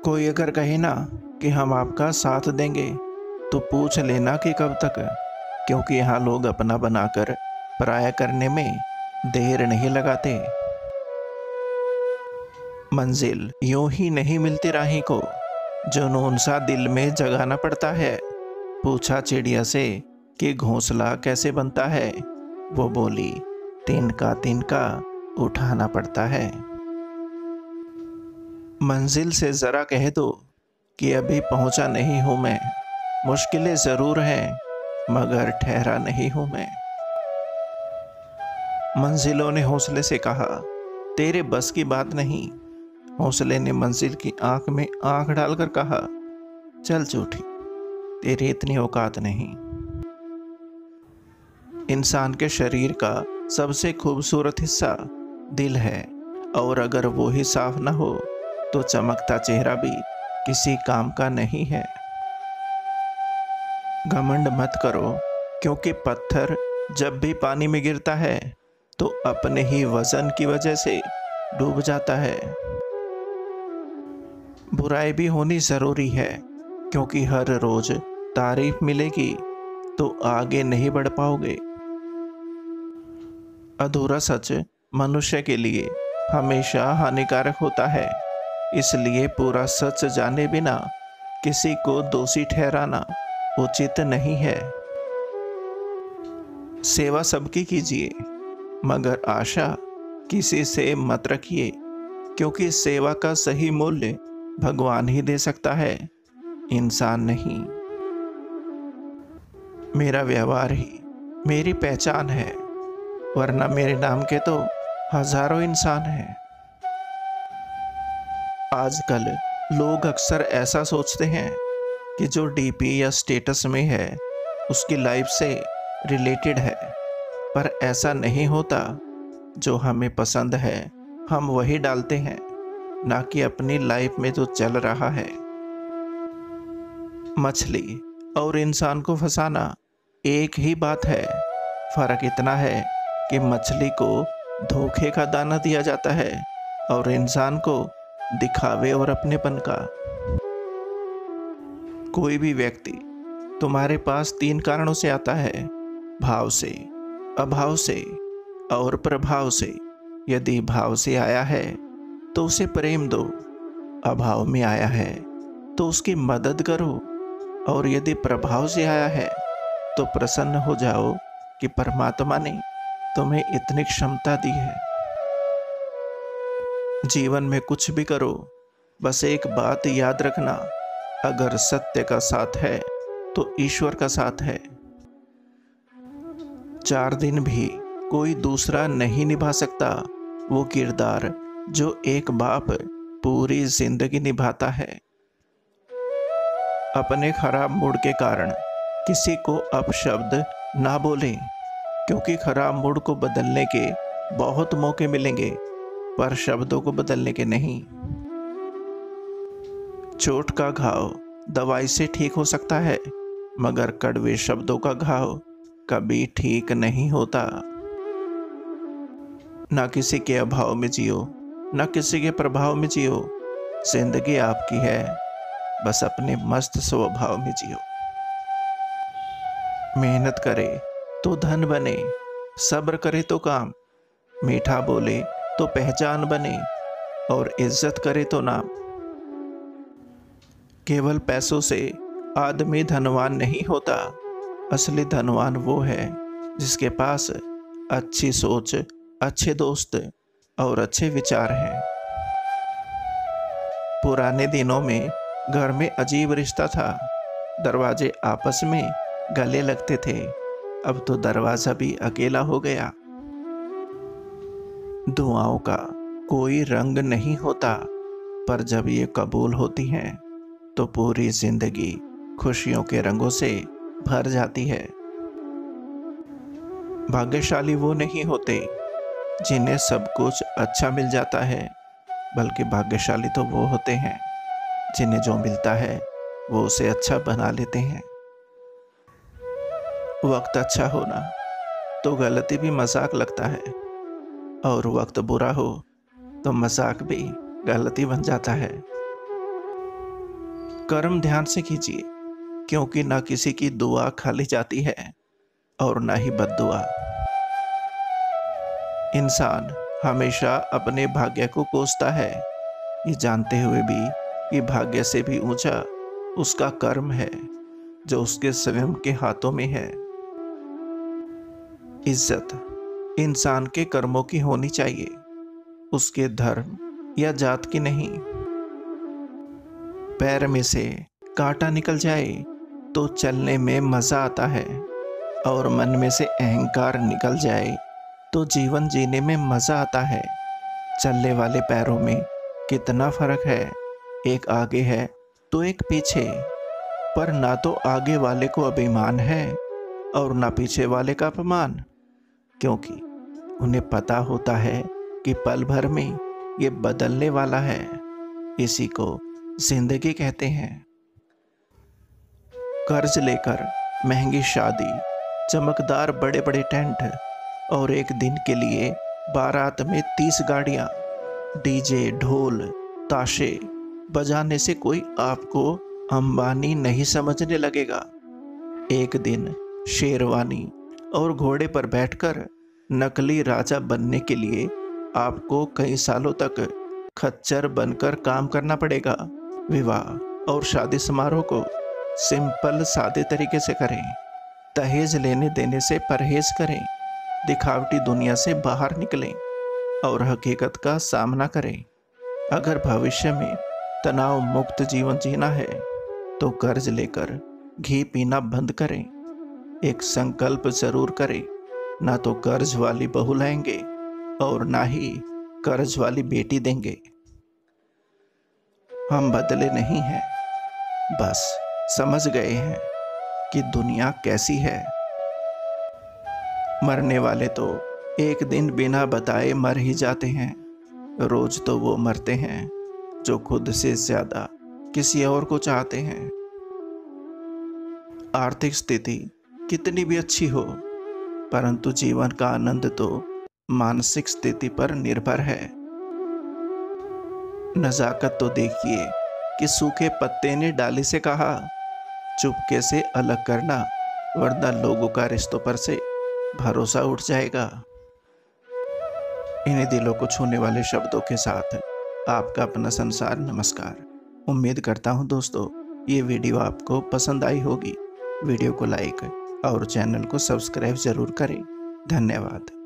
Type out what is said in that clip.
कोई अगर कहे ना कि हम आपका साथ देंगे तो पूछ लेना कि कब तक, क्योंकि यहाँ लोग अपना बनाकर पराया करने में देर नहीं लगाते। मंजिल यूं ही नहीं मिलती राही को, जुनून सा दिल में जगाना पड़ता है। पूछा चिड़िया से कि घोंसला कैसे बनता है, वो बोली तिनका तिनका उठाना पड़ता है। मंजिल से जरा कह दो कि अभी पहुंचा नहीं हूं मैं, मुश्किलें जरूर हैं मगर ठहरा नहीं हूं मैं। मंजिलों ने हौसले से कहा तेरे बस की बात नहीं। हौसले ने मंजिल की आंख में आंख डालकर कहा चल झूठी, तेरी इतनी औकात नहीं। इंसान के शरीर का सबसे खूबसूरत हिस्सा दिल है, और अगर वो ही साफ ना हो तो चमकता चेहरा भी किसी काम का नहीं है। घमंड मत करो, क्योंकि पत्थर जब भी पानी में गिरता है तो अपने ही वजन की वजह से डूब जाता है। बुराई भी होनी जरूरी है, क्योंकि हर रोज तारीफ मिलेगी तो आगे नहीं बढ़ पाओगे। अधूरा सच मनुष्य के लिए हमेशा हानिकारक होता है, इसलिए पूरा सच जाने बिना किसी को दोषी ठहराना उचित नहीं है। सेवा सबकी कीजिए, मगर आशा किसी से मत रखिए, क्योंकि सेवा का सही मूल्य भगवान ही दे सकता है, इंसान नहीं। मेरा व्यवहार ही मेरी पहचान है, वरना मेरे नाम के तो हजारों इंसान हैं। आजकल लोग अक्सर ऐसा सोचते हैं कि जो डीपी या स्टेटस में है उसकी लाइफ से रिलेटेड है, पर ऐसा नहीं होता। जो हमें पसंद है हम वही डालते हैं, ना कि अपनी लाइफ में जो चल रहा है। मछली और इंसान को फंसाना एक ही बात है, फर्क इतना है कि मछली को धोखे का दाना दिया जाता है और इंसान को दिखावे और अपनेपन का। कोई भी व्यक्ति तुम्हारे पास 3 कारणों से आता है, भाव से, अभाव से और प्रभाव से। यदि भाव से आया है तो उसे प्रेम दो, अभाव में आया है तो उसकी मदद करो, और यदि प्रभाव से आया है तो प्रसन्न हो जाओ कि परमात्मा ने तुम्हें इतनी क्षमता दी है। जीवन में कुछ भी करो, बस एक बात याद रखना, अगर सत्य का साथ है तो ईश्वर का साथ है। 4 दिन भी कोई दूसरा नहीं निभा सकता वो किरदार जो एक बाप पूरी जिंदगी निभाता है। अपने खराब मूड के कारण किसी को अपशब्द ना बोलें, क्योंकि खराब मूड को बदलने के बहुत मौके मिलेंगे, पर शब्दों को बदलने के नहीं। चोट का घाव दवाई से ठीक हो सकता है, मगर कड़वे शब्दों का घाव कभी ठीक नहीं होता। ना किसी के अभाव में जियो, ना किसी के प्रभाव में जियो। जिंदगी आपकी है, बस अपने मस्त स्वभाव में जियो। मेहनत करे तो धन बने, सब्र करे तो काम, मीठा बोले तो पहचान बने, और इज्जत करे तो नाम। केवल पैसों से आदमी धनवान नहीं होता, असली धनवान वो है जिसके पास अच्छी सोच, अच्छे दोस्त और अच्छे विचार हैं। पुराने दिनों में घर में अजीब रिश्ता था, दरवाजे आपस में गले लगते थे, अब तो दरवाजा भी अकेला हो गया। दुआओं का कोई रंग नहीं होता, पर जब ये कबूल होती हैं तो पूरी जिंदगी खुशियों के रंगों से भर जाती है। भाग्यशाली वो नहीं होते जिन्हें सब कुछ अच्छा मिल जाता है, बल्कि भाग्यशाली तो वो होते हैं जिन्हें जो मिलता है वो उसे अच्छा बना लेते हैं। वक्त अच्छा होना तो गलती भी मजाक लगता है, और वक्त बुरा हो तो मजाक भी गलती बन जाता है। कर्म ध्यान से कीजिए, क्योंकि ना किसी की दुआ खाली जाती है और ना ही बद्दुआ। इंसान हमेशा अपने भाग्य को कोसता है, ये जानते हुए भी कि भाग्य से भी ऊंचा उसका कर्म है जो उसके स्वयं के हाथों में है। इज्जत इंसान के कर्मों की होनी चाहिए, उसके धर्म या जात की नहीं। पैर में से कांटा निकल जाए तो चलने में मजा आता है, और मन में से अहंकार निकल जाए तो जीवन जीने में मजा आता है। चलने वाले पैरों में कितना फर्क है, एक आगे है तो एक पीछे, पर ना तो आगे वाले को अभिमान है और ना पीछे वाले का अपमान, क्योंकि उन्हें पता होता है कि पल भर में ये बदलने वाला है। इसी को जिंदगी कहते हैं। कर्ज लेकर महंगी शादी, चमकदार बड़े बड़े टेंट और एक दिन के लिए बारात में 30 गाड़ियां, डीजे ढोल ताशे बजाने से कोई आपको अंबानी नहीं समझने लगेगा। एक दिन शेरवानी और घोड़े पर बैठकर नकली राजा बनने के लिए आपको कई सालों तक खच्चर बनकर काम करना पड़ेगा। विवाह और शादी समारोह को सिंपल सादे तरीके से करें, दहेज लेने देने से परहेज करें, दिखावटी दुनिया से बाहर निकलें और हकीकत का सामना करें। अगर भविष्य में तनाव मुक्त जीवन जीना है तो कर्ज लेकर घी पीना बंद करें। एक संकल्प जरूर करें, ना तो कर्ज वाली बहू लाएंगे और ना ही कर्ज वाली बेटी देंगे। हम बदले नहीं हैं, बस समझ गए हैं कि दुनिया कैसी है। मरने वाले तो एक दिन बिना बताए मर ही जाते हैं, रोज तो वो मरते हैं जो खुद से ज्यादा किसी और को चाहते हैं। आर्थिक स्थिति कितनी भी अच्छी हो, परंतु जीवन का आनंद तो मानसिक स्थिति पर निर्भर है। नजाकत तो देखिए कि सूखे पत्ते ने डाली से कहा, चुपके से अलग करना, वरना लोगों का रिश्तों पर से भरोसा उठ जाएगा। इन्हीं दिलों को छूने वाले शब्दों के साथ आपका अपना संसार नमस्कार। उम्मीद करता हूं दोस्तों ये वीडियो आपको पसंद आई होगी। वीडियो को लाइक और चैनल को सब्सक्राइब जरूर करें। धन्यवाद।